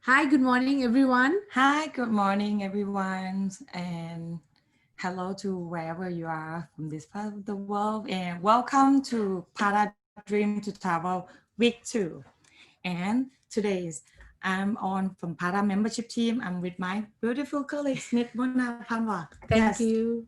Hi, good morning, everyone. Hi, good morning, everyone, and hello to wherever you are from this part of the world, and welcome to Para Dream to Travel Week 2. And today's I'm on from Para membership team. I'm with my beautiful colleague, Smith Mona Panwa. Yes. Thank you.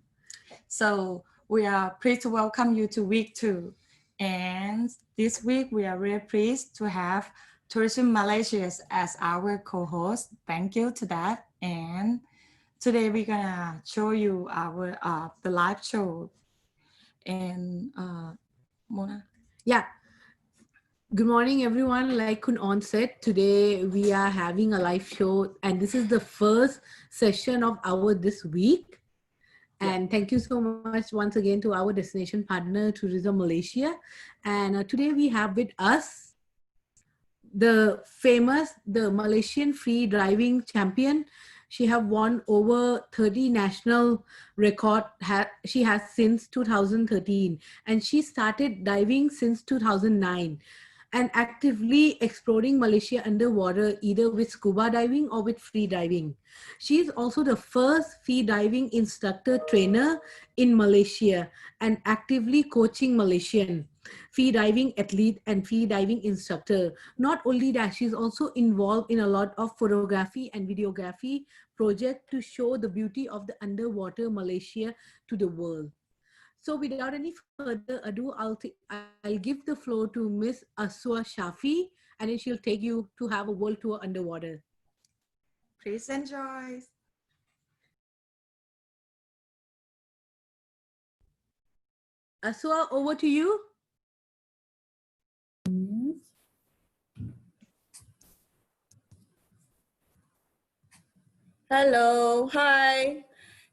So we are pleased to welcome you to week 2. And this week we are really pleased to have Tourism Malaysia as our co-host. Thank you to that. And today we're gonna show you our the live show. And Mona. Yeah, good morning, everyone. Like Kun On said, today we are having a live show, and this is the first session of our this week. Yeah. And thank you so much once again to our destination partner, Tourism Malaysia. And today we have with us the Malaysian free driving champion. She have won over 30 national record. She has since 2013, and she started diving since 2009 and actively exploring Malaysia underwater either with scuba diving or with free diving. She is also the first free diving instructor trainer in Malaysia and actively coaching Malaysian free diving athlete and free diving instructor. Not only that, she's also involved in a lot of photography and videography project to show the beauty of the underwater Malaysia to the world. So without any further ado, I'll give the floor to Miss Azua Shafii, and then she'll take you to have a world tour underwater. Please enjoy. Aswa, over to you. Hello, hi.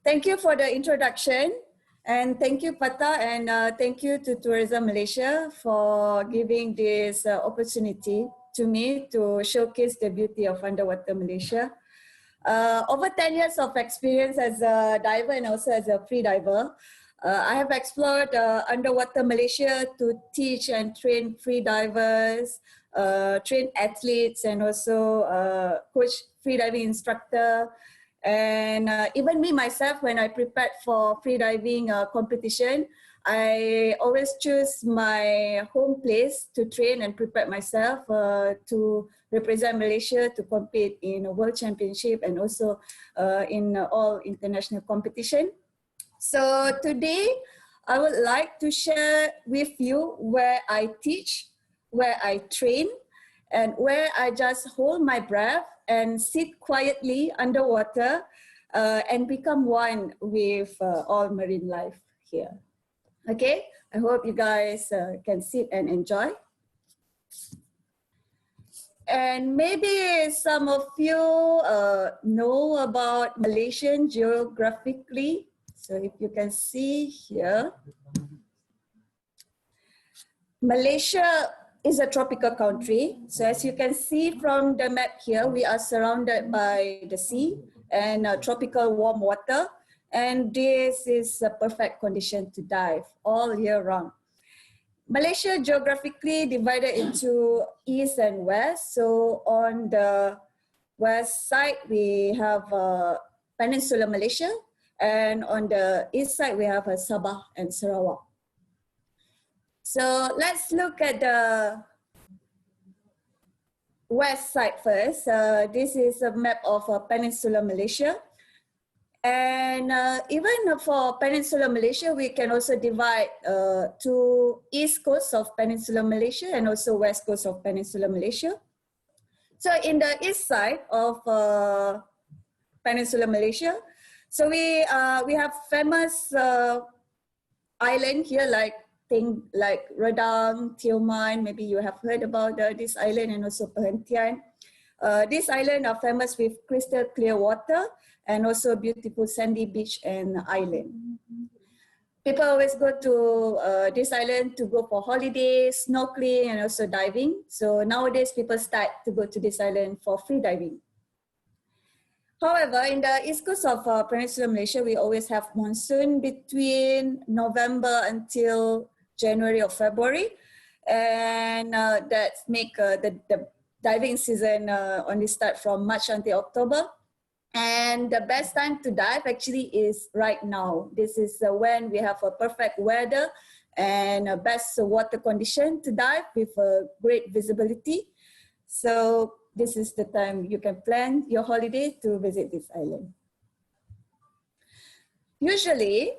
Thank you for the introduction. And thank you, Pata, and thank you to Tourism Malaysia for giving this opportunity to me to showcase the beauty of underwater Malaysia. Over 10 years of experience as a diver and also as a free diver, I have explored underwater Malaysia to teach and train free divers, train athletes, and also coach free diving instructor. And even me myself, when I prepared for free diving competition, I always choose my home place to train and prepare myself to represent Malaysia to compete in a world championship and also in all international competition. So today, I would like to share with you where I teach, where I train, and where I just hold my breath and sit quietly underwater and become one with all marine life here. Okay, I hope you guys can sit and enjoy. And maybe some of you know about Malaysian geographically. So if you can see here, Malaysia is a tropical country. So as you can see from the map here, we are surrounded by the sea and tropical warm water. And this is a perfect condition to dive all year round. Malaysia geographically divided into east and west. So on the west side, we have Peninsular Malaysia. And on the east side, we have Sabah and Sarawak. So let's look at the west side first. This is a map of Peninsular Malaysia. And even for Peninsular Malaysia, we can also divide to east coast of Peninsular Malaysia and also west coast of Peninsular Malaysia. So in the east side of Peninsular Malaysia, so we have famous island here like Redang, Tioman. Maybe you have heard about this island, and also Perhentian. This island are famous with crystal clear water and also beautiful sandy beach and island. People always go to this island to go for holidays, snorkeling, and also diving. So nowadays, people start to go to this island for free diving. However, in the east coast of Peninsular Malaysia, we always have monsoon between November until January or February. And that make the diving season only start from March until October. And the best time to dive actually is right now. This is when we have a perfect weather and a best water condition to dive with a great visibility. So this is the time you can plan your holiday to visit this island. Usually,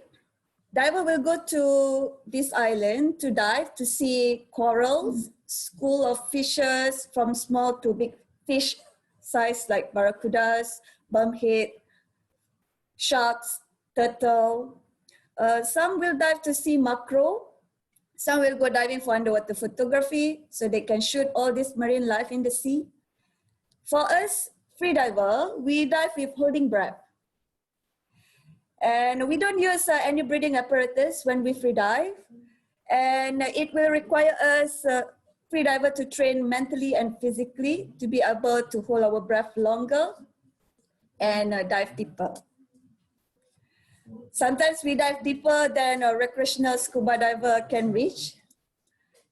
diver will go to this island to dive to see corals, school of fishes from small to big fish size like barracudas, bumphead, sharks, turtle. Some will dive to see mackerel. Some will go diving for underwater photography so they can shoot all this marine life in the sea. For us, free diver, we dive with holding breath. And we don't use any breathing apparatus when we free dive. And it will require us, free diver, to train mentally and physically to be able to hold our breath longer and dive deeper. Sometimes we dive deeper than a recreational scuba diver can reach,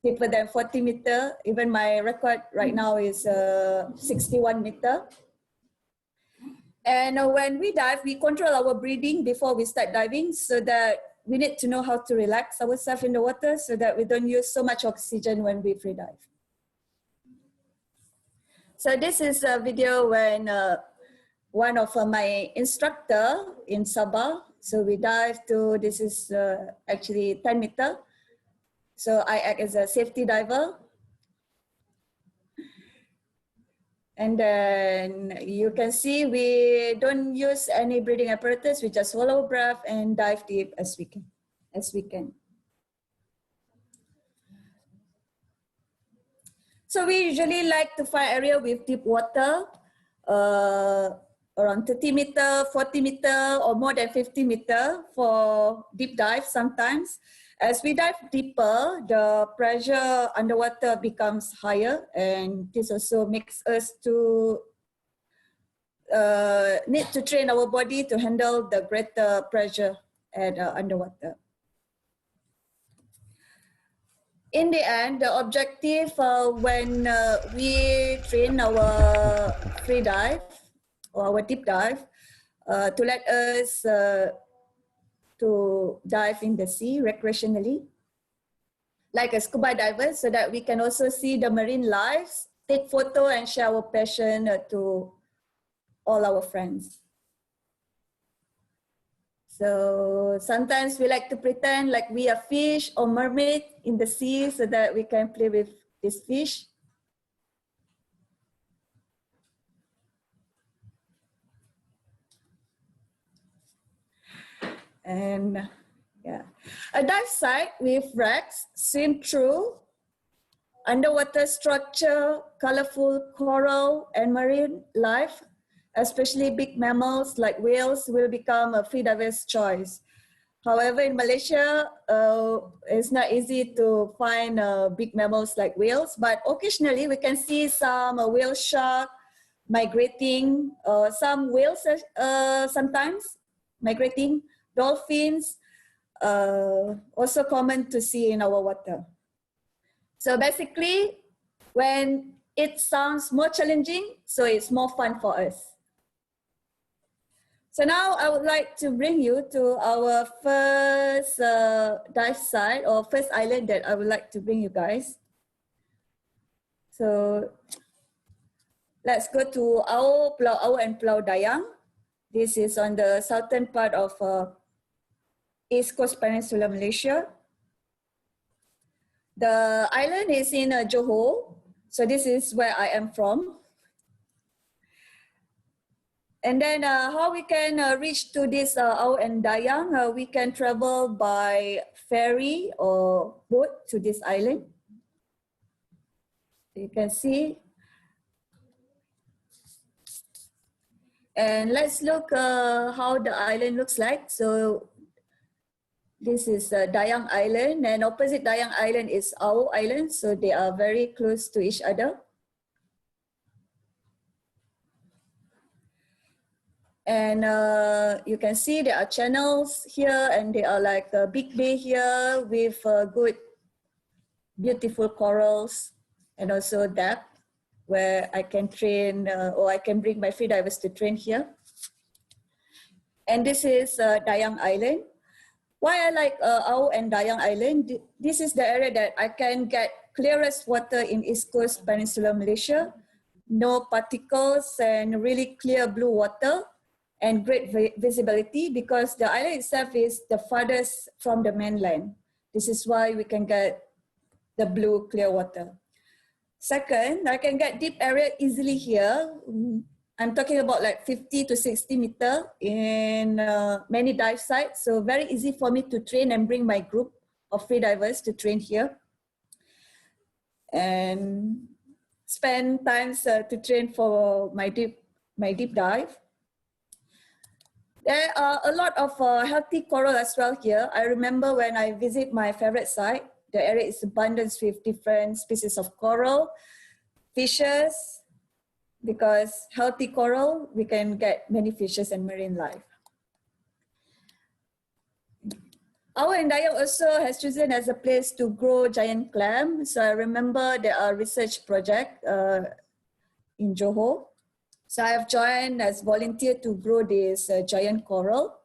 deeper than 40 meters. Even my record right now is 61 meters. And when we dive, we control our breathing before we start diving so that we need to know how to relax ourselves in the water so that we don't use so much oxygen when we free dive. So this is a video when one of my instructor in Sabah, so we dive to, this is actually 10 meters. So I act as a safety diver. And then you can see we don't use any breathing apparatus. We just hold our breath and dive deep as we can. So we usually like to find area with deep water, around 30 meter, 40 meter, or more than 50 meter for deep dive sometimes. As we dive deeper, the pressure underwater becomes higher, and this also makes us to need to train our body to handle the greater pressure at underwater. In the end, the objective when we train our free dive or our deep dive to let us to dive in the sea recreationally, like a scuba diver, so that we can also see the marine life, take photo and share our passion to all our friends. So sometimes we like to pretend like we are fish or mermaid in the sea so that we can play with this fish. And yeah, a dive site with wrecks, swim through, underwater structure, colorful coral and marine life, especially big mammals like whales, will become a free diver's choice. However, in Malaysia, it's not easy to find big mammals like whales, but occasionally we can see some whale shark migrating, some whales sometimes migrating, dolphins, also common to see in our water. So basically, when it sounds more challenging, so it's more fun for us. So now I would like to bring you to our first dive site or first island that I would like to bring you guys. So let's go to Pulau Au and Pulau Dayang. This is on the southern part of East Coast Peninsula, Malaysia. The island is in Johor. So this is where I am from. And then how we can reach to this Au and Dayang, we can travel by ferry or boat to this island. You can see. And let's look how the island looks like. So this is Dayang Island, and opposite Dayang Island is Au Island. So they are very close to each other. And you can see there are channels here, and they are like a big bay here with good, beautiful corals and also depth. where I can train or I can bring my freedivers to train here. And this is Dayang Island. Why I like Au and Dayang Island, this is the area that I can get clearest water in East Coast Peninsula Malaysia, no particles and really clear blue water and great visibility because the island itself is the farthest from the mainland. This is why we can get the blue clear water. Second, I can get deep area easily here. I'm talking about like 50 to 60 meter in many dive sites. So very easy for me to train and bring my group of freedivers to train here. And spend times to train for my deep dive. There are a lot of healthy coral as well here. I remember when I visit my favorite site, the area is abundant with different species of coral, fishes, because healthy coral, we can get many fishes and marine life. Our Dayang also has chosen as a place to grow giant clam. So I remember there are research project in Johor. So I have joined as volunteer to grow this giant coral.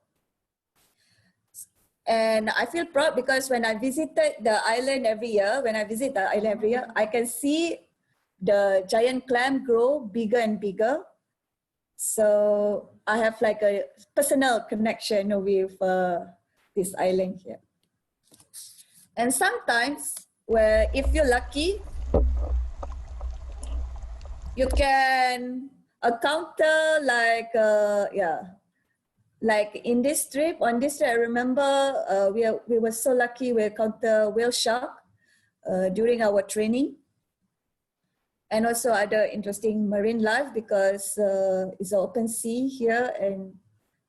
And I feel proud because when I visited the island every year, I can see the giant clam grow bigger and bigger. So I have like a personal connection with this island here. And sometimes, where if you're lucky, you can encounter like like in this trip, on this trip, I remember we were so lucky we encountered whale shark during our training. And also other interesting marine life because it's an open sea here and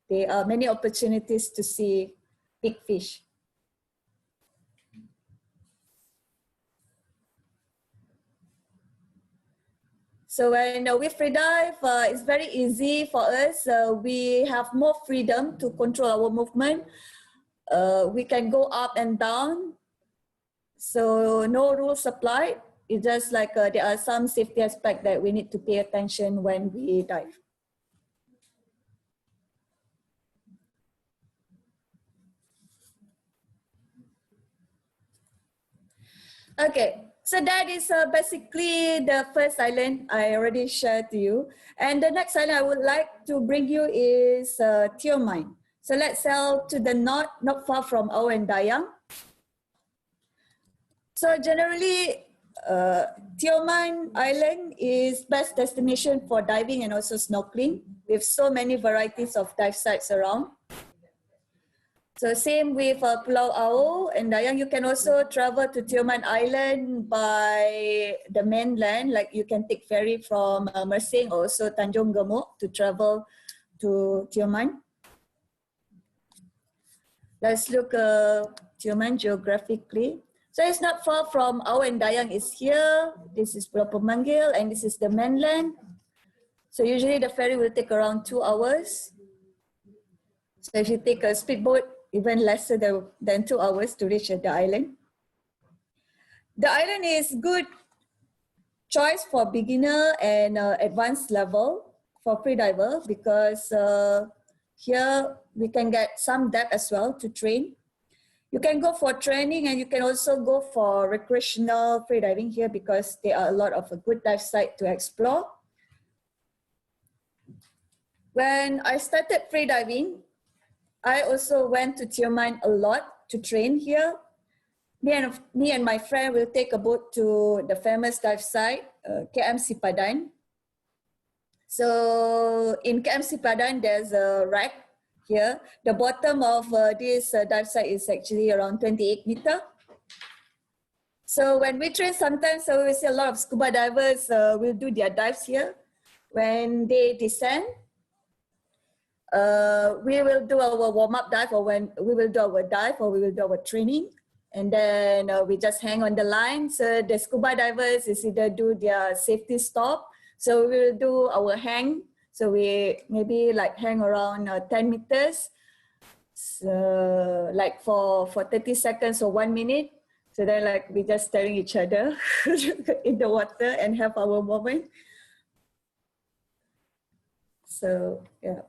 there are many opportunities to see big fish. So when we free dive, it's very easy for us. We have more freedom to control our movement. We can go up and down. So no rules applied. It's just like there are some safety aspects that we need to pay attention when we dive. Okay, so that is basically the first island I already shared to you. And the next island I would like to bring you is Tioman. So let's sail to the north, not far from Au and Dayang. So generally, Tioman Island is best destination for diving and also snorkeling with so many varieties of dive sites around. So same with Pulau Au and Dayang, you can also travel to Tioman Island by the mainland, like you can take ferry from Mersing or also Tanjung Gemuk to travel to Tioman. Let's look Tioman geographically. So it's not far from Au and Dayang is here. This is Pulau Pemanggil and this is the mainland. So usually the ferry will take around 2 hours. So if you take a speedboat, even lesser than 2 hours to reach the island. The island is good choice for beginner and advanced level for freediver because here we can get some depth as well to train. You can go for training and you can also go for recreational freediving here because there are a lot of a good dive site to explore. When I started freediving, I also went to Tioman a lot to train here. Me and my friend will take a boat to the famous dive site, KM Sipadan. So in KM Sipadan, there's a rack here. The bottom of this dive site is actually around 28 meters. So when we train, sometimes we see a lot of scuba divers will do their dives here. When they descend, we will do our warm-up dive or when we will do our dive or we will do our training. And then we just hang on the line. So the scuba divers is either do their safety stop. So we will do our hang. So we maybe like hang around 10 meters. So like for 30 seconds or 1 minute. So then like we just staring each other in the water and have our moment. So yeah.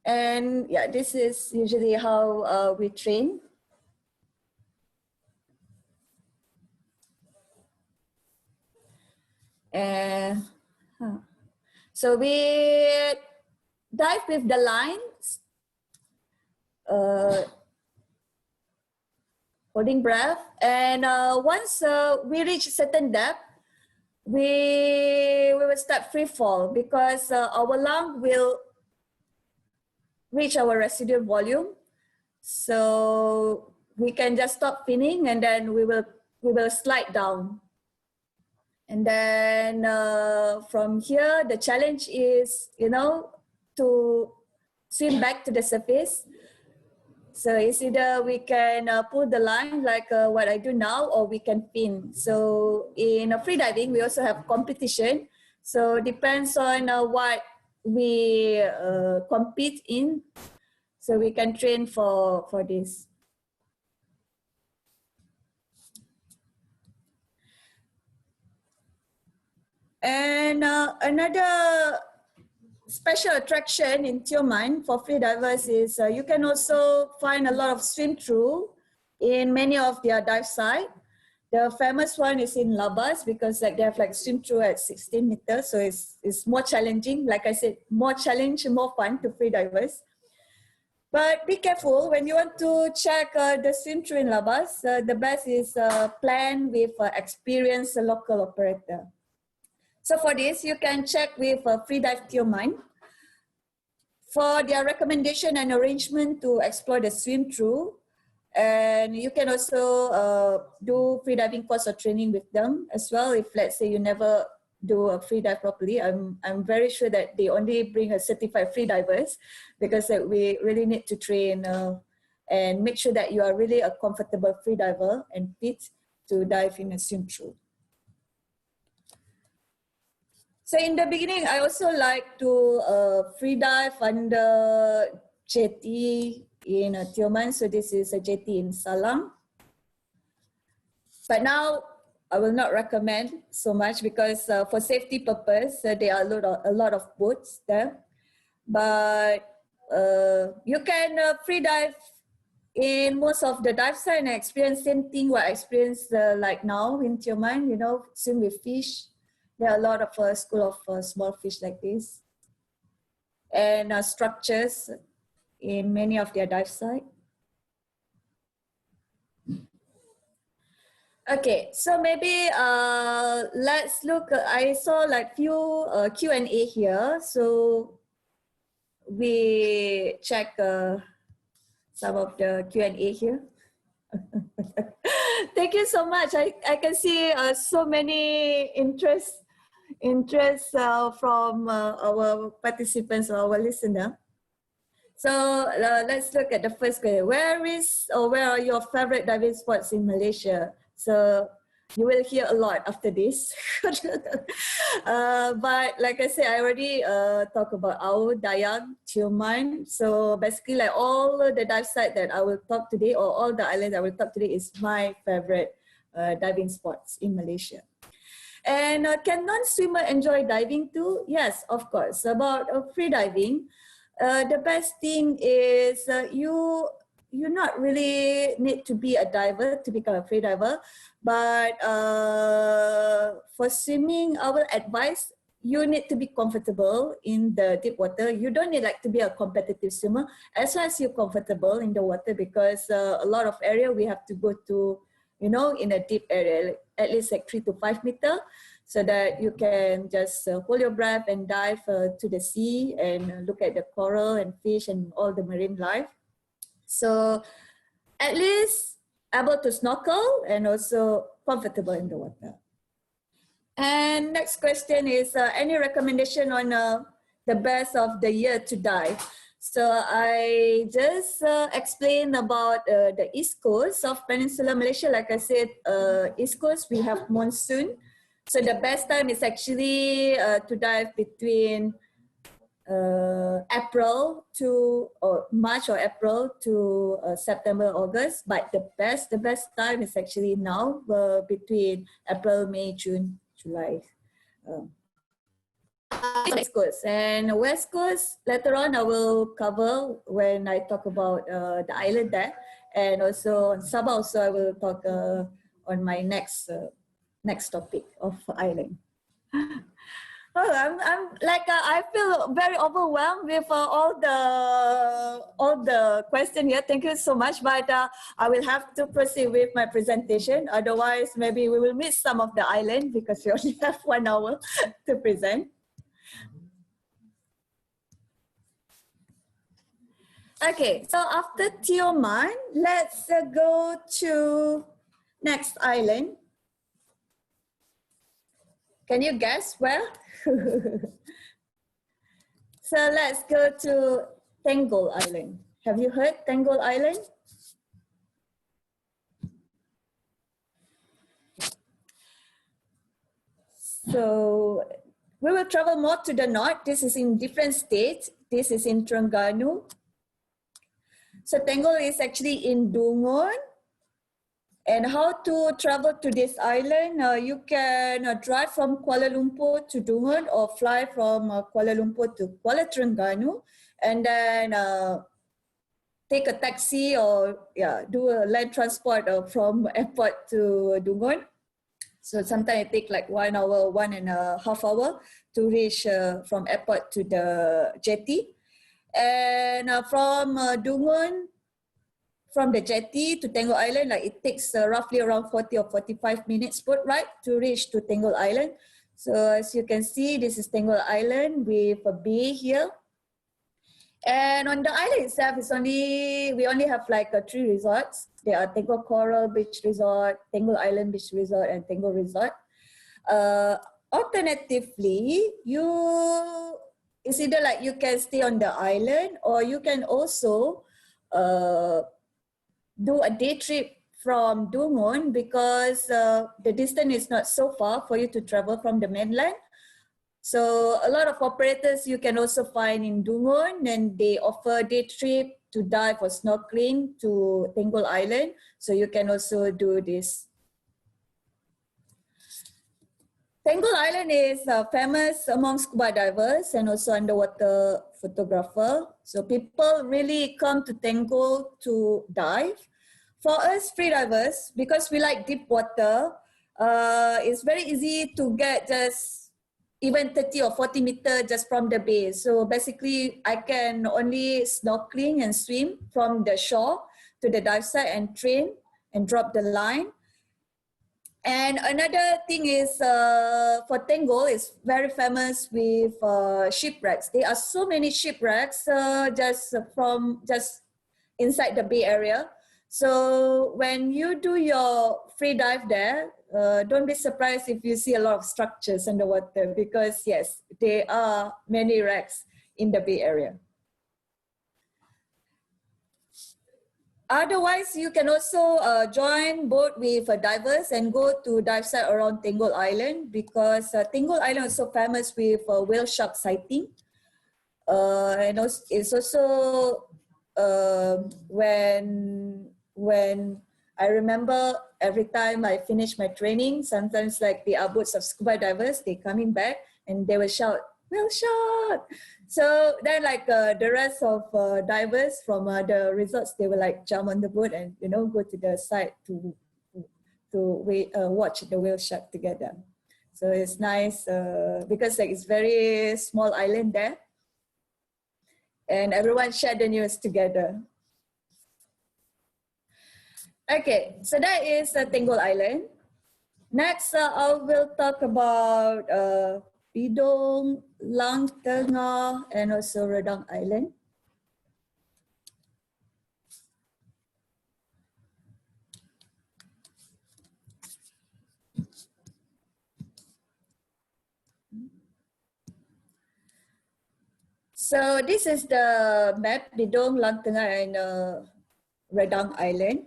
And yeah, this is usually how we train. And so we dive with the lines, holding breath. And once we reach certain depth, we will start free fall because our lung will reach our residual volume. So we can just stop finning and then we will slide down. And then from here, the challenge is, to swim back to the surface. So it's either we can pull the line like what I do now, or we can fin. So in free diving, we also have competition. So depends on what we compete in. So we can train for this. And another special attraction in Tioman for freedivers is you can also find a lot of swim through in many of their dive sites. The famous one is in Labas because like they have like swim through at 16 meters. So it's more challenging. Like I said, more challenge, more fun to freedivers. But be careful when you want to check the swim through in Labas. The best is plan with experienced local operator. So for this, you can check with Freedive Tioman for their recommendation and arrangement to explore the swim through. And you can also do freediving course or training with them as well. If let's say you never do a free dive properly, I'm very sure that they only bring a certified freedivers because we really need to train and make sure that you are really a comfortable freediver and fit to dive in a swim through. So in the beginning, I also like to free dive under jetty in Tioman. So this is a jetty in Salang. But now I will not recommend so much because for safety purpose, there are a lot of boats there. But you can free dive in most of the dive site and experience same thing what I experienced like now in Tioman, swim with fish. There are a lot of school of small fish like this. And structures in many of their dive sites. Okay, so maybe let's look. I saw like few Q&A here. So we check some of the Q&A here. Thank you so much. I can see so many interests from our participants or our listener. So let's look at the first question. Where are your favorite diving spots in Malaysia? So you will hear a lot after this. But like I said, I already talked about Au, Dayang, Tioman. So basically like all the dive sites that I will talk today or all the islands I will talk today is my favorite diving spots in Malaysia. And can non-swimmer enjoy diving too? Yes, of course. About free diving, the best thing is you not really need to be a diver to become a free diver, but for swimming, I will advise you need to be comfortable in the deep water. You don't need like to be a competitive swimmer as long as you're comfortable in the water because a lot of area we have to go to, in a deep area, at least like 3 to 5 meters, so that you can just hold your breath and dive to the sea and look at the coral and fish and all the marine life. So at least able to snorkel and also comfortable in the water. And next question is any recommendation on the best of the year to dive? So I just explained about the East Coast of Peninsular Malaysia. Like I said, East Coast, we have monsoon. So the best time is actually to dive between April to or March or April to September, August. But the best time is actually now, between April, May, June, July. West Coast, and West Coast later on I will cover when I talk about the island there, and also on Sabah also I will talk on my next topic of island. Oh, I'm like I feel very overwhelmed with all the question here. Thank you so much, but I will have to proceed with my presentation. Otherwise, maybe we will miss some of the island because we only have 1 hour to present. Okay, so after Tioman, let's go to next island. Can you guess where? So let's go to Tenggol Island. Have you heard Tenggol Island? So we will travel more to the north. This is in different states. This is in Terengganu. So Tenggol is actually in Dungun. And how to travel to this island? You can drive from Kuala Lumpur to Dungun or fly from Kuala Lumpur to Kuala Terengganu, and then take a taxi or do a land transport from airport to Dungun. So sometimes it takes like 1 hour, 1.5 hours to reach from airport to the jetty. And from Dungun, from the jetty to Tenggol Island, like it takes roughly around 40 or 45 minutes boat ride to reach to Tenggol Island. So as you can see, this is Tenggol Island with a bay here. And on the island itself, we only have like 3 resorts. There are Tenggol Coral Beach Resort, Tenggol Island Beach Resort, and Tenggol Resort. Alternatively, it's either like you can stay on the island, or you can also do a day trip from Dungun, because the distance is not so far for you to travel from the mainland. So a lot of operators you can also find in Dungun, and they offer day trip to dive or snorkeling to Tenggol Island. So you can also do this. Tenggol Island is famous among scuba divers and also underwater photographer. So people really come to Tenggol to dive. For us freedivers, because we like deep water, it's very easy to get just even 30 or 40 meters just from the bay. So basically I can only snorkeling and swim from the shore to the dive site and train and drop the line. And another thing is for Tenggol is very famous with shipwrecks. There are so many shipwrecks just inside the bay area. So when you do your free dive there, don't be surprised if you see a lot of structures underwater, because yes, there are many wrecks in the bay area. Otherwise, you can also join boat with divers and go to dive site around Tenggol Island, because Tenggol Island is so famous with whale shark sighting. And also, it's also when I remember every time I finish my training, sometimes like the boats of scuba divers, they coming back and they will shout, "Whale shark!" So then like the rest of divers from the resorts, they will like jump on the boat and go to the site to watch the whale shark together. So it's nice because like it's very small island there, and everyone share the news together. Okay, so that is Tenggol Island. Next, I will talk about Bidong, Lang Tengah, and also Redang Island. So this is the map, Bidong, Lang Tengah, and Redang Island.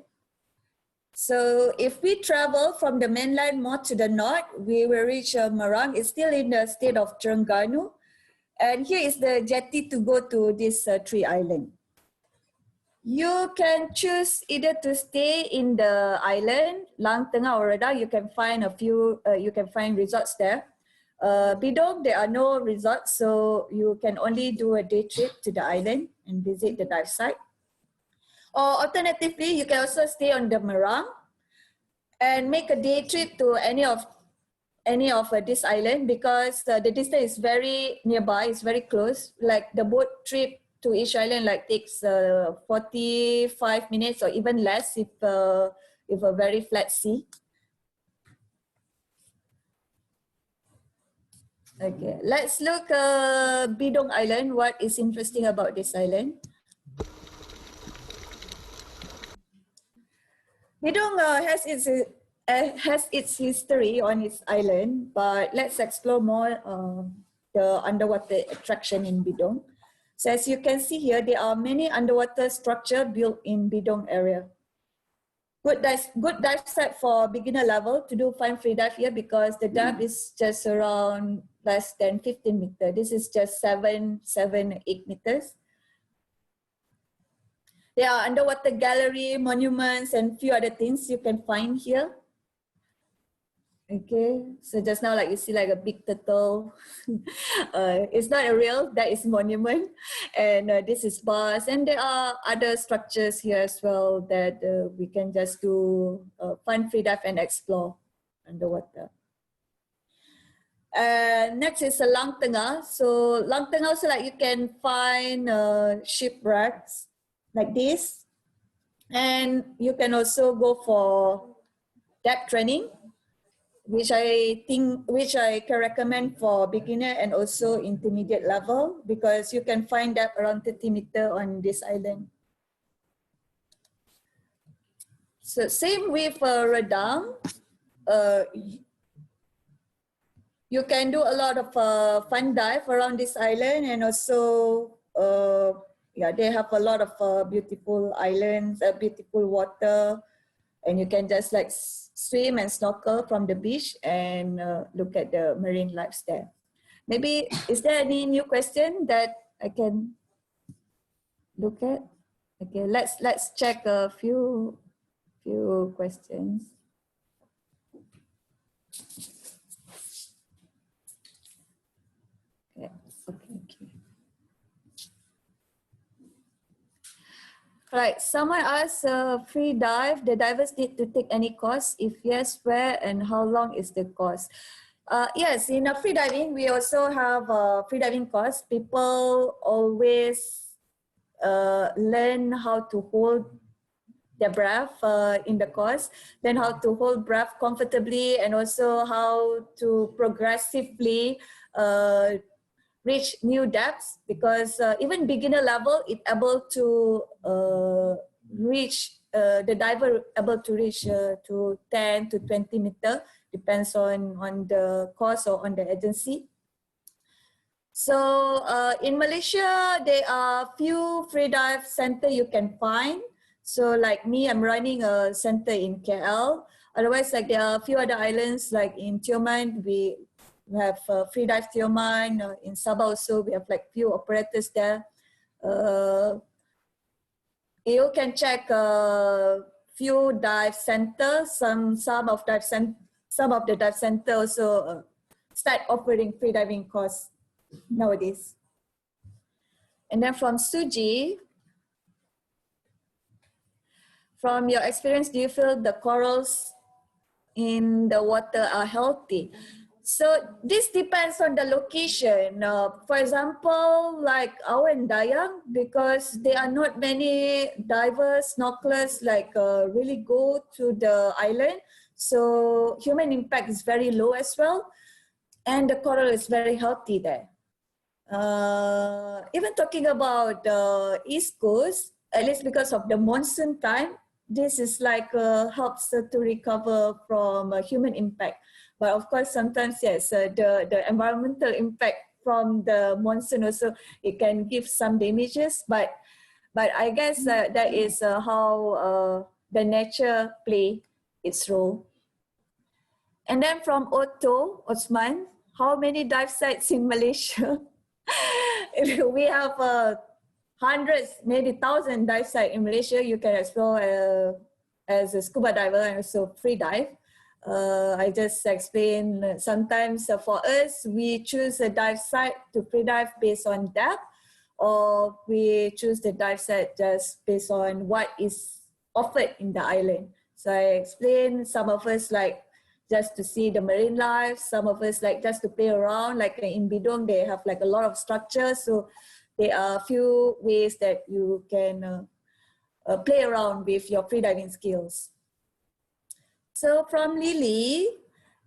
So if we travel from the mainland more to the north, we will reach Marang. It's still in the state of Terengganu. And here is the jetty to go to this tree island. You can choose either to stay in the island, Lang Tengah or Redang. You can find a few, you can find resorts there. Bidong, there are no resorts, so you can only do a day trip to the island and visit the dive site. Or alternatively, you can also stay on the Merang and make a day trip to any of this island, because the distance is very nearby, it's very close. Like the boat trip to each island like takes 45 minutes or even less if a very flat sea. Okay, let's look Bidong Island. What is interesting about this island? Bidong has its history on its island, but let's explore more the underwater attraction in Bidong. So as you can see here, there are many underwater structures built in Bidong area. Good dive site for beginner level to do fine free dive here, because the depth is just around less than 15 meters. This is just 7, 8 meters. There are underwater gallery, monuments, and few other things you can find here. Okay, so just now, like you see, like a big turtle. It's not a real, that is monument, and this is bars, and there are other structures here as well that we can just do fun free dive and explore underwater. Next is Lang Tengah. So Lang Tengah also, like you can find shipwrecks like this, and you can also go for depth training, which I can recommend for beginner and also intermediate level, because you can find that around 30 meters on this island. So same with Redang. You can do a lot of fun dive around this island, and also yeah, they have a lot of beautiful islands, beautiful water, and you can just like swim and snorkel from the beach and look at the marine life there. Maybe, is there any new question that I can look at? Okay, let's check a few questions. Okay, okay. Right, someone asked, free dive, the divers need to take any course? If yes, where and how long is the course? Yes, in free diving, we also have a free diving course. People always learn how to hold their breath in the course, learn how to hold breath comfortably, and also how to progressively reach new depths, because even beginner level, it able to reach, the diver able to reach to 10 to 20 meters, depends on the course or on the agency. So in Malaysia, there are few free dive center you can find. So like me, I'm running a center in KL. Otherwise, like there are a few other islands, like in Tioman, we have free dive Tioman. In Sabah also, we have like few operators there. You can check few dive centers. Some of the dive center also start offering free diving course nowadays. And then from Suji, from your experience, do you feel the corals in the water are healthy? So this depends on the location. For example, like our in Dayang, because there are not many divers, snorkelers, like really go to the island. So human impact is very low as well. And the coral is very healthy there. Even talking about the East Coast, at least because of the monsoon time, this is like helps to recover from human impact. But of course, sometimes, yes, the environmental impact from the monsoon also, it can give some damages. But I guess that is how the nature play its role. And then from Otto Osman, how many dive sites in Malaysia? we have hundreds, maybe thousand dive sites in Malaysia. You can explore as a scuba diver and also free dive. I just explained sometimes for us, we choose a dive site to free dive based on depth, or we choose the dive site just based on what is offered in the island. So I explained, some of us like just to see the marine life, some of us like just to play around, like in Bidong, they have like a lot of structures. So there are a few ways that you can play around with your freediving skills. So from Lily,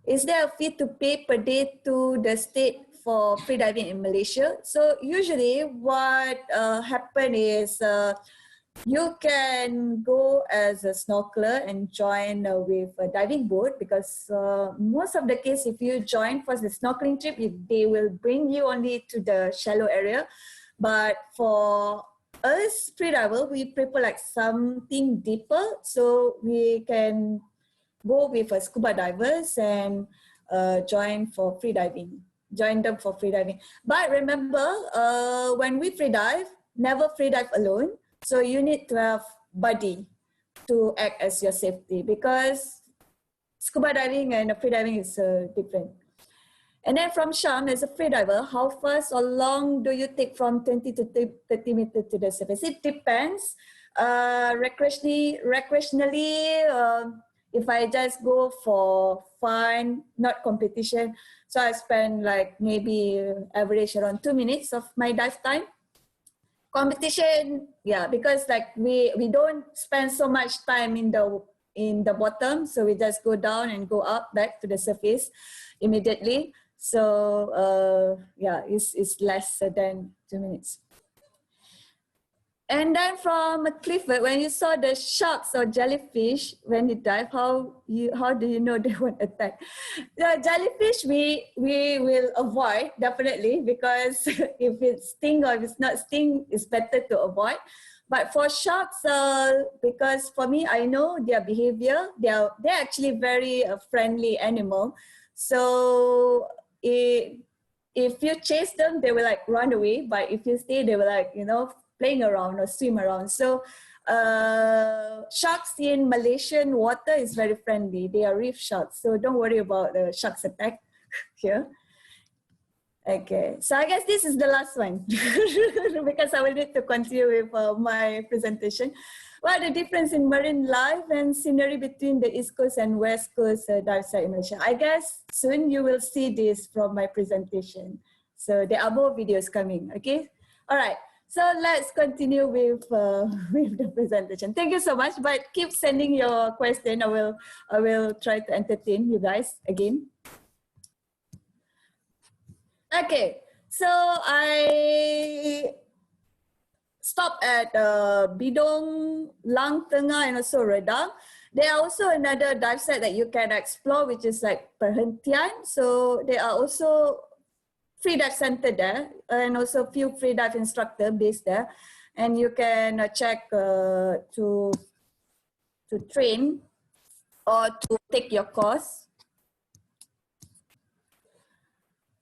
is there a fee to pay per day to the state for freediving in Malaysia? So usually what happen is you can go as a snorkeler and join with a diving boat, because most of the case, if you join for the snorkeling trip, they will bring you only to the shallow area. But for us freediver, we prefer like something deeper, so we can go with scuba divers and join them for freediving. But remember, when we freedive, never freedive alone. So you need to have buddy to act as your safety, because scuba diving and freediving is different. And then from Sham, as a freediver, how fast or long do you take from 20 to 30 meters to the surface? It depends. Recreationally, if I just go for fun, not competition, so I spend like maybe average around 2 minutes of my dive time. Competition, yeah, because like we don't spend so much time in the bottom, so we just go down and go up back to the surface immediately. So yeah, it's less than 2 minutes. And then from Clifford, when you saw the sharks or jellyfish when you dive, how do you know they won't attack? The jellyfish we will avoid definitely, because if it's sting or if it's not sting, it's better to avoid. But for sharks, because for me, I know their behavior. They're actually very friendly animal. So if you chase them, they will like run away. But if you stay, they will like, playing around or swim around. So sharks in Malaysian water is very friendly. They are reef sharks. So don't worry about the sharks attack here. Okay, so I guess this is the last one because I will need to continue with my presentation. What are the difference in marine life and scenery between the East Coast and West Coast dive site in Malaysia? I guess soon you will see this from my presentation. So there are more videos coming, okay? All right. So let's continue with the presentation. Thank you so much, but keep sending your question. I will try to entertain you guys again. Okay, so I stopped at Bidong, Lang Tengah, and also Redang. There are also another dive site that you can explore, which is like Perhentian. So there are also free dive center there, and also a few free dive instructor based there, and you can check to train or to take your course.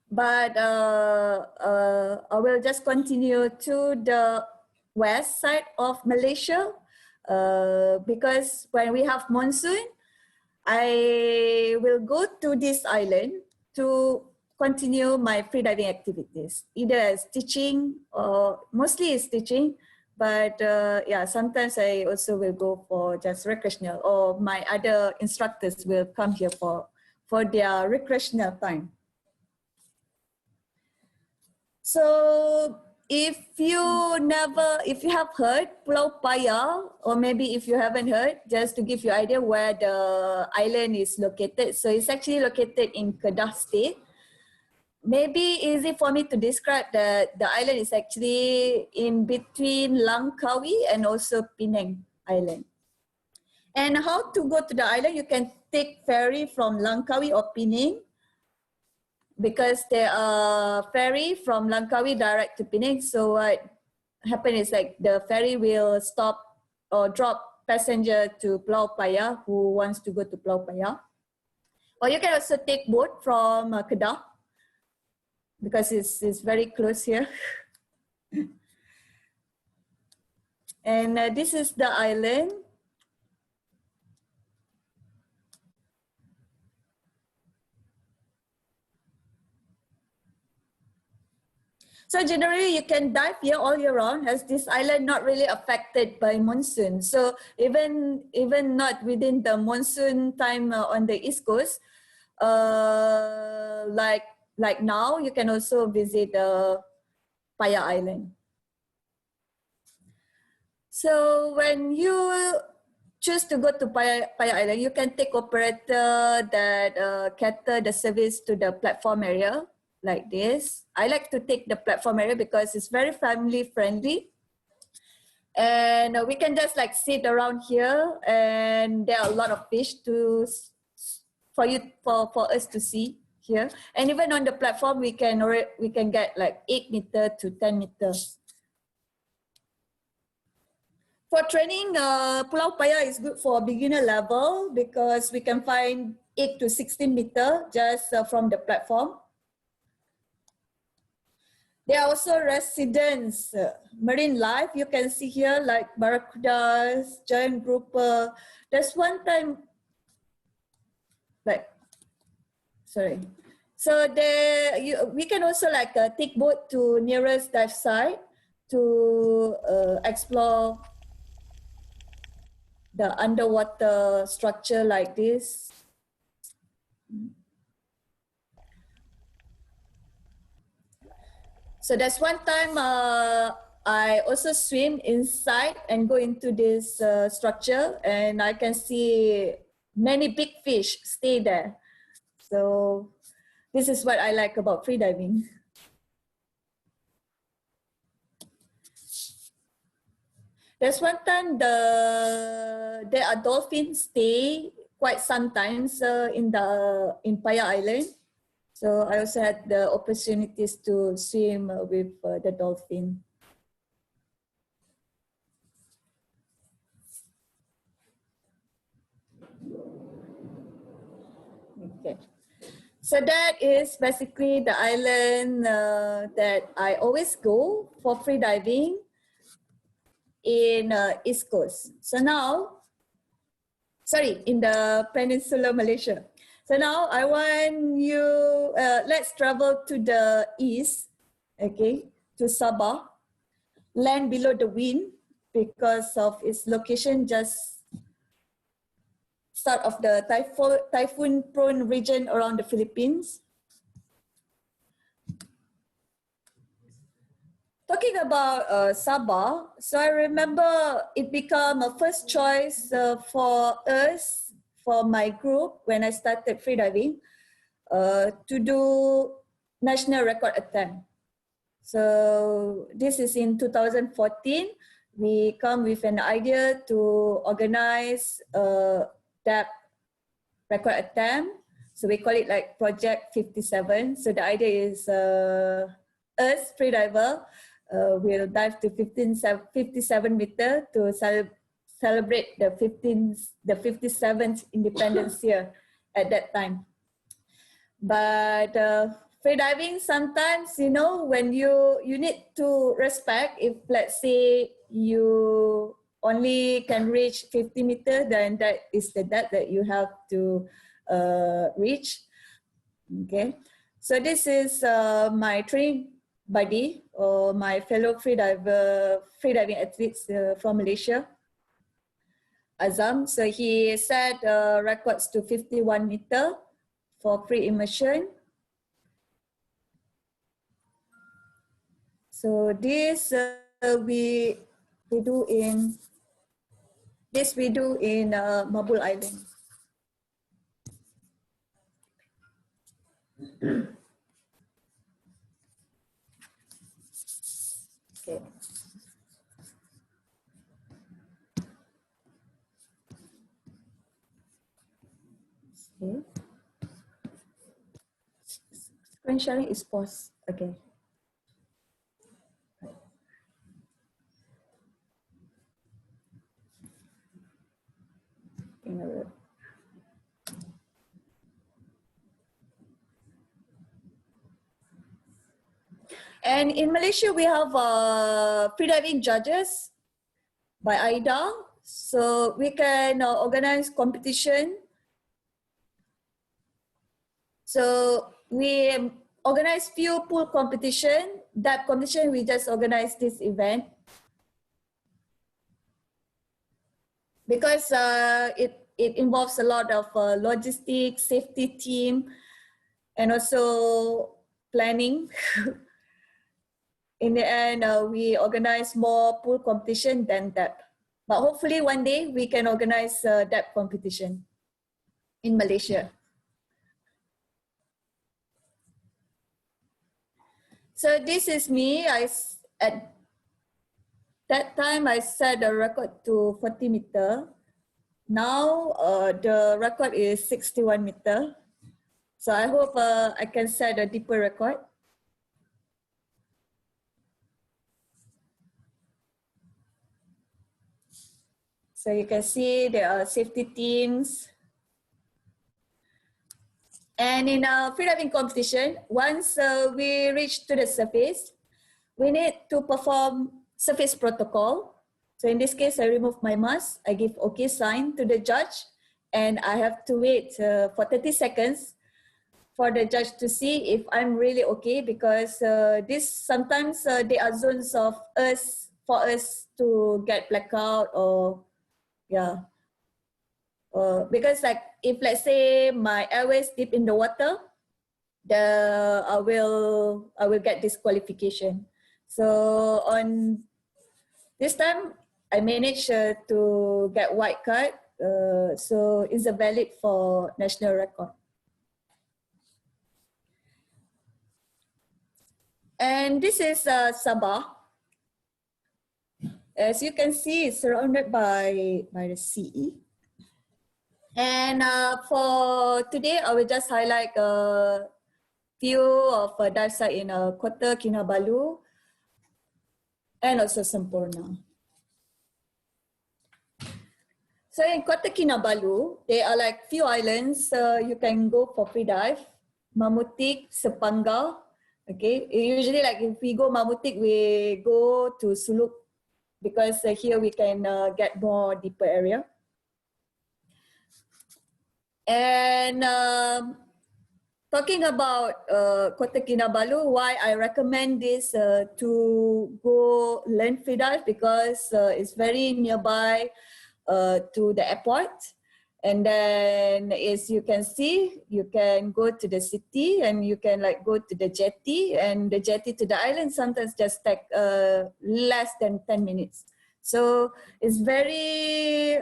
But I will just continue to the west side of Malaysia because when we have monsoon, I will go to this island to continue my freediving activities, either as teaching or mostly it's teaching, but yeah, sometimes I also will go for just recreational, or my other instructors will come here for their recreational time. So if you have heard Pulau Paya, or maybe if you haven't heard, just to give you an idea where the island is located. So it's actually located in Kedah State. Maybe easy for me to describe that the island is actually in between Langkawi and also Penang Island. And how to go to the island? You can take ferry from Langkawi or Penang, because there are ferry from Langkawi direct to Penang. So what happens is like the ferry will stop or drop passenger to Pulau Paya who wants to go to Pulau Paya. Or you can also take boat from Kedah, because it's very close here. And this is the island. So generally you can dive here all year round, as this island not really affected by monsoon. So even not within the monsoon time on the East Coast, like now, you can also visit Paya Island. So when you choose to go to Paya Island, you can take operator that cater the service to the platform area like this. I like to take the platform area because it's very family friendly. And we can just like sit around here, and there are a lot of fish for us to see here. And even on the platform, we can get like 8 meter to 10 meters. For training, Pulau Paya is good for beginner level because we can find 8 to 16 meter just from the platform. There are also residents, marine life. You can see here like barracudas, giant grouper. There's one time, So we can also like take boat to nearest dive site to explore the underwater structure like this. So that's one time I also swim inside and go into this structure, and I can see many big fish stay there. So this is what I like about freediving. There's one time there are dolphins stay quite sometimes in Paya Island. So I also had the opportunities to swim with the dolphin. Okay. So that is basically the island that I always go for free diving in East Coast. So now, in the Peninsular Malaysia. So now I want you, let's travel to the east, okay, to Sabah, land below the wind because of its location just start of the typhoon prone region around the Philippines. Talking about Sabah, so I remember it became a first choice for us, for my group, when I started freediving, to do national record attempt. So this is in 2014. We come with an idea to organize that record attempt. So we call it like Project 57. So the idea is us, freediver, will dive to 57 meter to celebrate the 57th independence year at that time. But freediving, sometimes, you know, when you need to respect, if let's say you only can reach 50 meters, then that is the depth that you have to reach. Okay, so this is my training buddy or my fellow freediving athletes from Malaysia, Azam. So he set records to 51 meter for free immersion. So this we do in Mabul Island. Okay. Okay. Screen sharing is paused. Okay. And in Malaysia, we have freediving judges by AIDA. So we can organize competition. So we organize few pool competition. That competition, we just organize this event. Because it involves a lot of logistics, safety team, and also planning. In the end, we organize more pool competition than depth. But hopefully one day we can organize depth competition in Malaysia. So this is me. At that time, I set a record to 40 meter. Now the record is 61 meter. So I hope I can set a deeper record. So you can see there are safety teams. And in a freediving competition, once we reach to the surface, we need to perform surface protocol. So in this case, I remove my mask, I give okay sign to the judge, and I have to wait for 30 seconds for the judge to see if I'm really okay, because this sometimes there are zones of for us to get blackout or yeah. Because like if let's say my airways deep in the water, I will get disqualification. So on this time, I managed to get white card. So it's a valid for national record. And this is Sabah. As you can see, it's surrounded by the sea. And for today, I will just highlight a few of dive sites in Kota Kinabalu and also Semporna. So in Kota Kinabalu, there are like few islands you can go for free dive. Mamutik, Sepangga. Okay, usually like if we go Mamutik, we go to Suluk because here we can get more deeper area. And talking about Kota Kinabalu, why I recommend this to go learn free dive, because it's very nearby to the airport. And then as you can see, you can go to the city and you can like go to the jetty, and the jetty to the island sometimes just take less than 10 minutes. So it's very,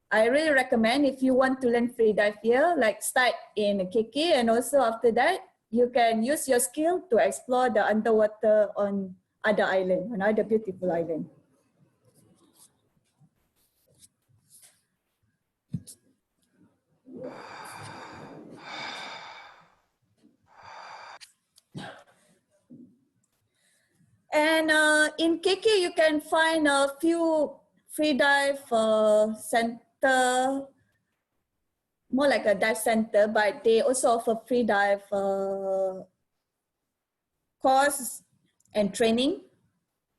I really recommend if you want to learn free dive here, like start in KK, and also after that, you can use your skill to explore the underwater on other island, on other beautiful island. And in KK, you can find a few free dive center, more like a dive center, but they also offer free dive course and training,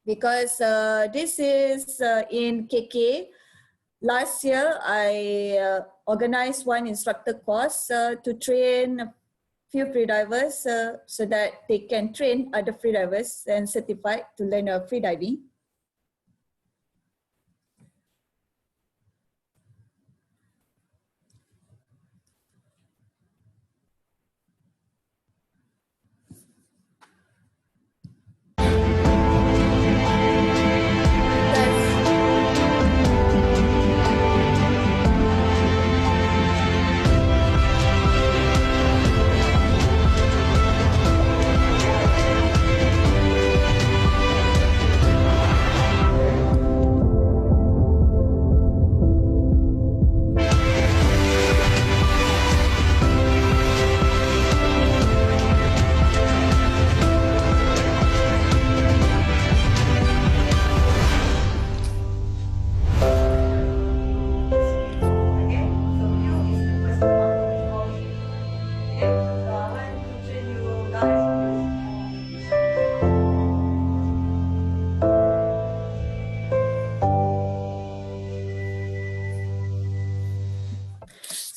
because this is in KK. Last year, I organized one instructor course to train a few freedivers so that they can train other freedivers and certified to learn freediving.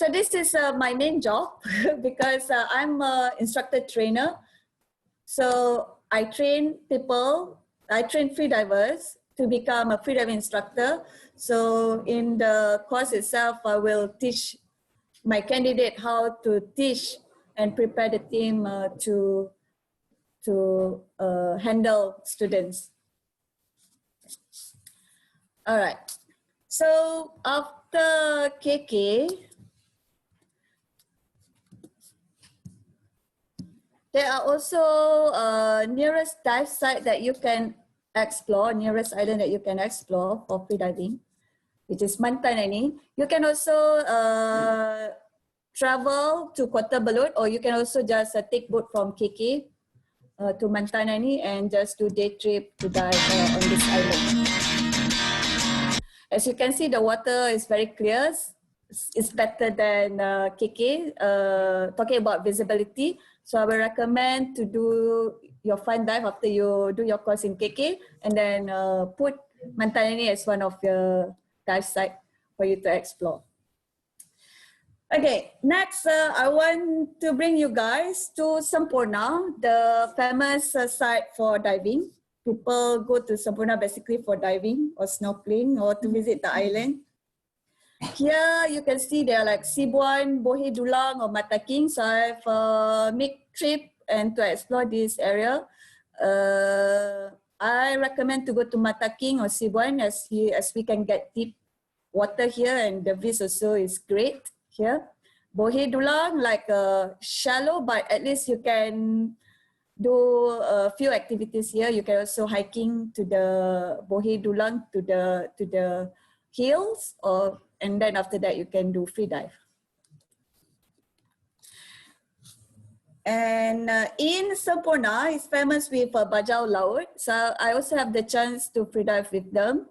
So this is my main job because I'm an instructor trainer. So I train people, I train freedivers to become a freediving instructor. So in the course itself, I will teach my candidate how to teach and prepare the team to handle students. All right. So after KK, there are also nearest dive site that you can explore, nearest island that you can explore for freediving, which is Mantanani. You can also travel to Kota Belud, or you can also just take boat from KK to Mantanani and just do day trip to dive on this island. As you can see, the water is very clear. It's better than KK. Talking about visibility, so I will recommend to do your fun dive after you do your course in KK, and then put Mantanani as one of your dive site for you to explore. Okay, next I want to bring you guys to Semporna, the famous site for diving. People go to Semporna basically for diving or snorkeling or to visit the island. Here you can see there are like Sibuan, Bohe Dulang or Mataking. So I've made trip and to explore this area. I recommend to go to Mataking or Sibuan as we can get deep water here and the view also is great here. Bohe Dulang like shallow, but at least you can do a few activities here. You can also hiking to the Bohe Dulang to the hills, and then after that you can do free dive. And in Semporna is famous with Bajau Laut. So I also have the chance to free dive with them,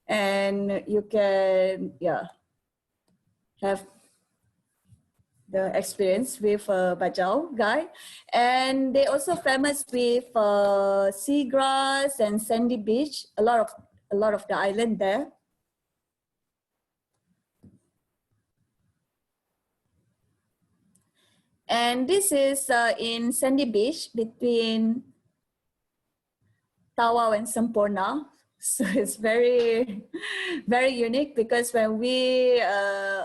and you can have the experience with Bajau guy. And they also famous with seagrass and sandy beach. A lot of the island there. And this is in Sandy Beach between Tawau and Semporna. So it's very, very unique because when we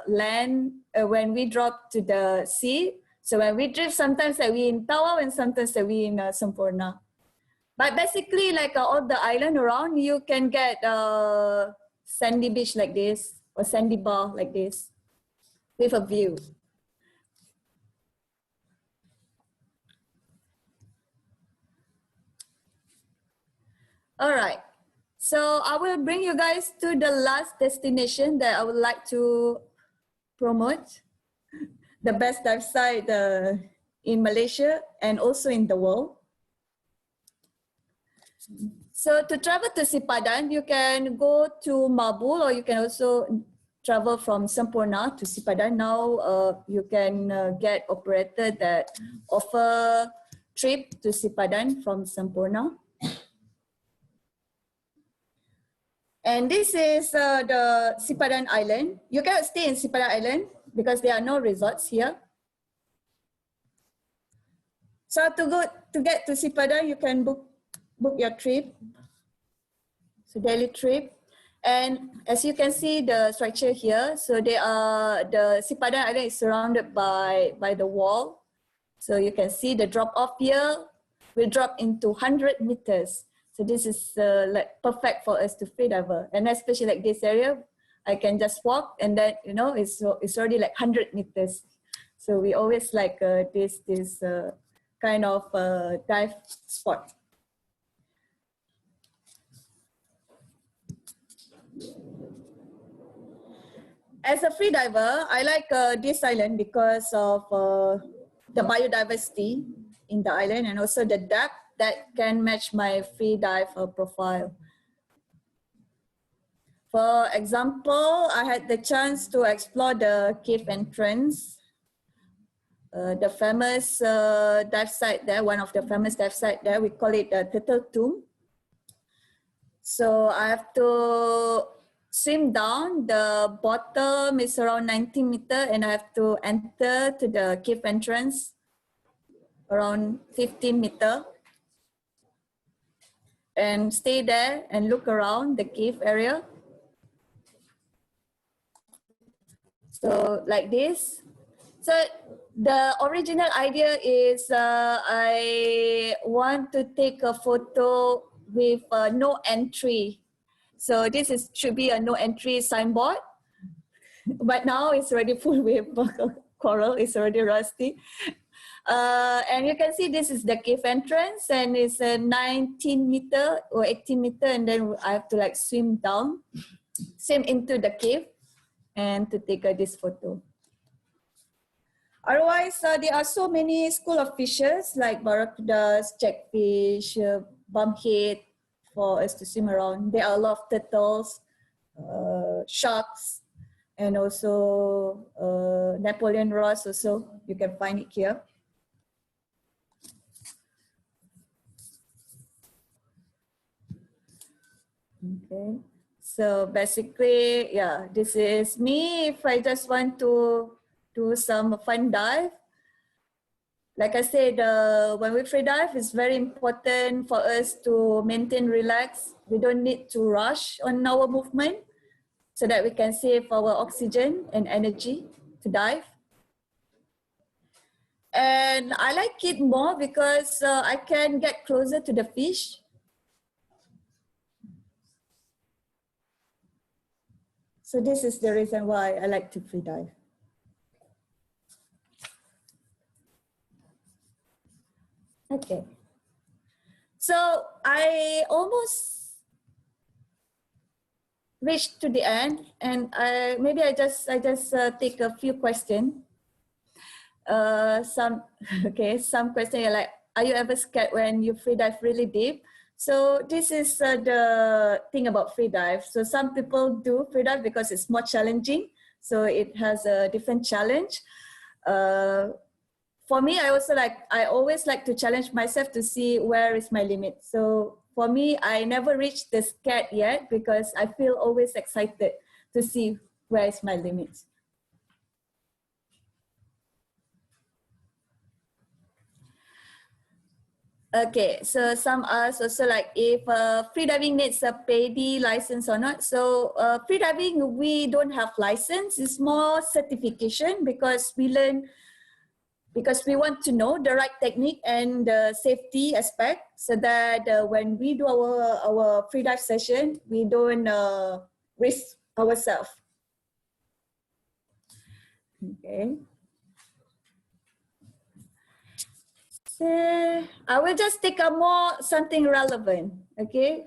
land, when we drop to the sea, so when we drift, sometimes we in Tawau and sometimes we in Semporna. But basically, like all the island around, you can get sandy beach like this or sandy bar like this with a view. All right, so I will bring you guys to the last destination that I would like to promote, the best dive site in Malaysia and also in the world. So to travel to Sipadan, you can go to Mabul or you can also travel from Semporna to Sipadan. Now you can get operator that offer trip to Sipadan from Semporna. And this is the Sipadan Island. You cannot stay in Sipadan Island because there are no resorts here. So to get to Sipadan, you can book your trip. So daily trip. And as you can see the structure here, so the Sipadan Island is surrounded by the wall. So you can see the drop off here will drop into 100 meters. So this is like perfect for us to freediver, and especially like this area, I can just walk and then it's already like 100 meters. So we always like this kind of dive spot. As a freediver, I like this island because of the biodiversity in the island and also the depth that can match my free dive profile. For example, I had the chance to explore the cave entrance, the famous dive site there, one of the famous dive site there, we call it the Turtle Tomb. So I have to swim down. The bottom is around 90 meters, and I have to enter to the cave entrance around 15 meters and stay there and look around the cave area. So like this. So the original idea is I want to take a photo with no entry. So this should be a no entry signboard, but now it's already full with coral. It's already rusty. And you can see this is the cave entrance, and it's a 19 meter or 18 meter, and then I have to like swim down, swim into the cave, and to take this photo. Otherwise, there are so many school of fishes like barracudas, jackfish, bumphead for us to swim around. There are a lot of turtles, sharks, and also Napoleon rods also. You can find it here. Okay, so basically, yeah, this is me. If I just want to do some fun dive, like I said, when we free dive, it's very important for us to maintain relax. We don't need to rush on our movement so that we can save our oxygen and energy to dive. And I like it more because I can get closer to the fish. So this is the reason why I like to free dive. Okay. So I almost reached to the end, and maybe I just take a few questions. Some questions are like, are you ever scared when you free dive really deep? So this is the thing about free dive. So some people do free dive because it's more challenging. So it has a different challenge. For me, I always like to challenge myself to see where is my limit. So for me, I never reached the scared yet because I feel always excited to see where is my limit. Okay, so some ask also like if freediving needs a PADI license or not. So freediving, we don't have license. It's more certification because we learn, because we want to know the right technique and the safety aspect so that when we do our free dive session, we don't risk ourselves. Okay. So I will just take a more something relevant, okay?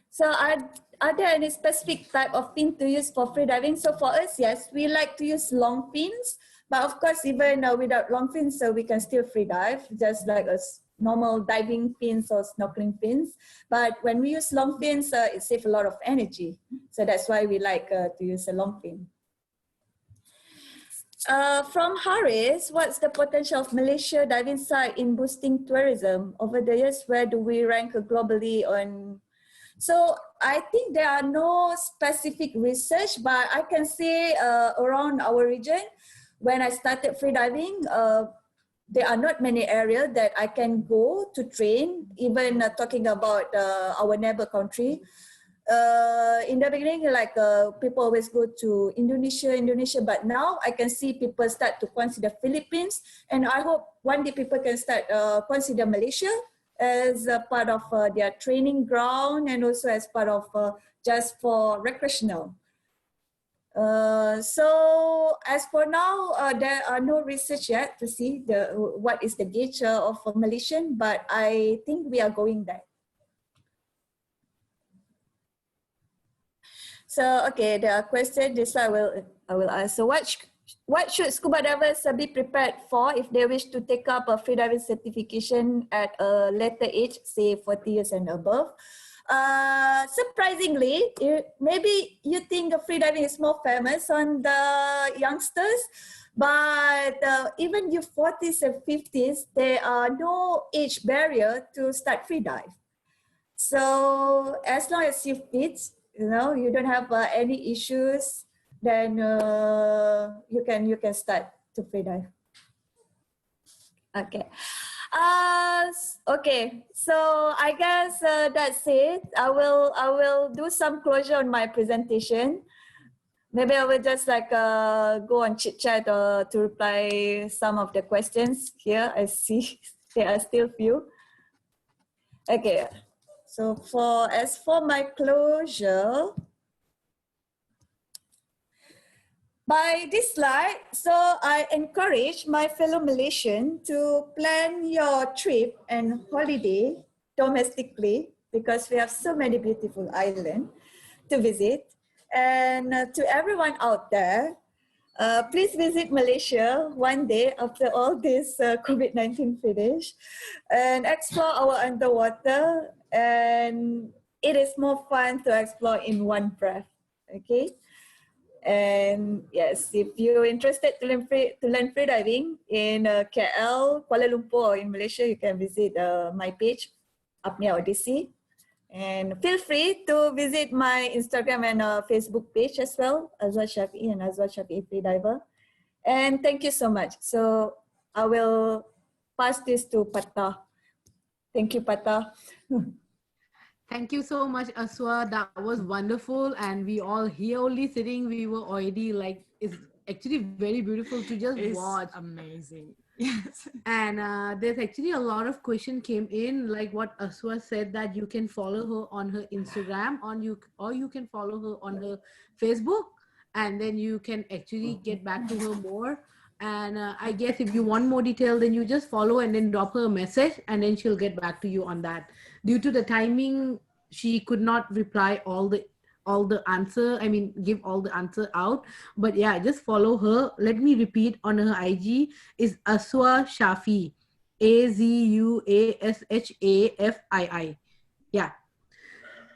So are there any specific type of fin to use for free diving? So for us, yes, we like to use long fins, but of course, even without long fins, so we can still free dive, just like a normal diving fins or snorkeling fins. But when we use long fins, it saves a lot of energy. So that's why we like to use a long fin. From Haris, what's the potential of Malaysia diving site in boosting tourism? Over the years, where do we rank globally on? So I think there are no specific research, but I can say around our region, when I started freediving, there are not many areas that I can go to train, even talking about our neighbor country. In the beginning, like people always go to Indonesia, but now I can see people start to consider Philippines, and I hope one day people can start consider Malaysia as a part of their training ground and also as part of just for recreational. So as for now, there are no research yet to see what is the gauge of Malaysian, but I think we are going there. So okay, the question this I will ask. So what should scuba divers be prepared for if they wish to take up a freediving certification at a later age, say 40 years and above? Surprisingly, maybe you think freediving is more famous on the youngsters, but even your 40s and 50s, there are no age barrier to start freedive. So as long as you fit, you don't have any issues, then you can start to free dive. Okay. Okay. So I guess that's it. I will do some closure on my presentation. Maybe I will just go on chit chat to reply some of the questions here. I see there are still few. Okay. So as for my closure, by this slide, so I encourage my fellow Malaysian to plan your trip and holiday domestically, because we have so many beautiful islands to visit. And to everyone out there, please visit Malaysia one day after all this COVID-19 finish, and explore our underwater. And it is more fun to explore in one breath. Okay. And yes, if you're interested to learn free diving in KL, Kuala Lumpur, or in Malaysia, you can visit my page, Apnea Odyssey. And feel free to visit my Instagram and Facebook page as well, Azua Shafii and Azua Shafii Freediver. And thank you so much. So I will pass this to Pata. Thank you, Pata. Thank you so much, Aswa. That was wonderful. And we all here only sitting, we were already like, it's actually very beautiful to just watch. Amazing. Yes. And there's actually a lot of question came in, like what Aswa said, that you can follow her on her Instagram or you can follow her on her Facebook, and then you can actually get back to her more. And I guess if you want more detail, then you just follow and then drop her a message, and then she'll get back to you on that. Due to the timing, she could not reply all the answer, I mean give all the answer out, but yeah, just follow her. Let me repeat, on her IG is Azua Shafii, AZUASHAFII. Yeah,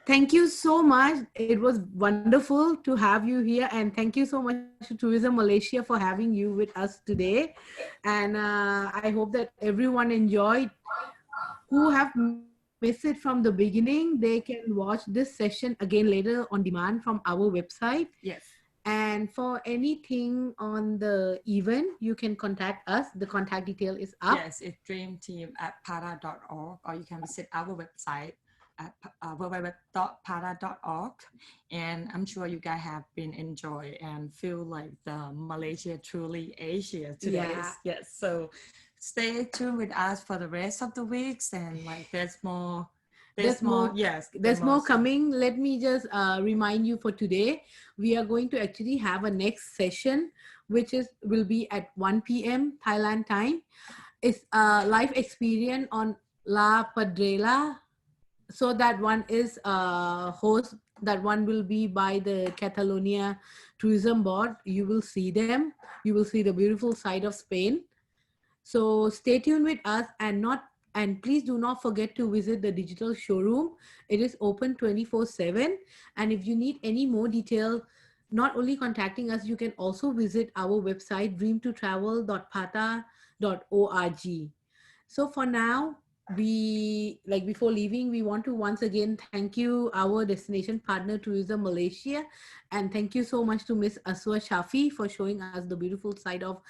thank you so much. It was wonderful to have you here, and thank you so much to Tourism Malaysia for having you with us today. And I hope that everyone enjoyed. Who have missed it from the beginning, they can watch this session again later on demand from our website. Yes. And for anything on the event, you can contact us. The contact detail is up. Yes, it's dreamteam@para.org, or you can visit our website at www.para.org. And I'm sure you guys have been enjoy and feel like the Malaysia truly Asia today. Yeah. Yes. So stay tuned with us for the rest of the weeks, and like there's more. Yes, There's more coming. Let me just remind you for today, we are going to actually have a next session, which will be at 1 p.m. Thailand time. It's a live experience on La Padrela. So that one is host. That one will be by the Catalonia Tourism Board. You will see them. You will see the beautiful side of Spain. So stay tuned with us, and please do not forget to visit the digital showroom. It is open 24/7. And if you need any more detail, not only contacting us, you can also visit our website, dreamtotravel.pata.org. So for now, before leaving, we want to once again thank you, our destination partner, Tourism Malaysia. And thank you so much to Miss Azua Shafii for showing us the beautiful side of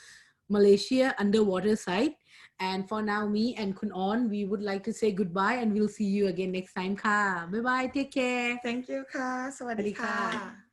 Malaysia underwater side. And for now, me and Kun On, we would like to say goodbye, and we'll see you again next time. Ka. Bye bye. Take care. Thank you, ka. สวัสดีค่ะ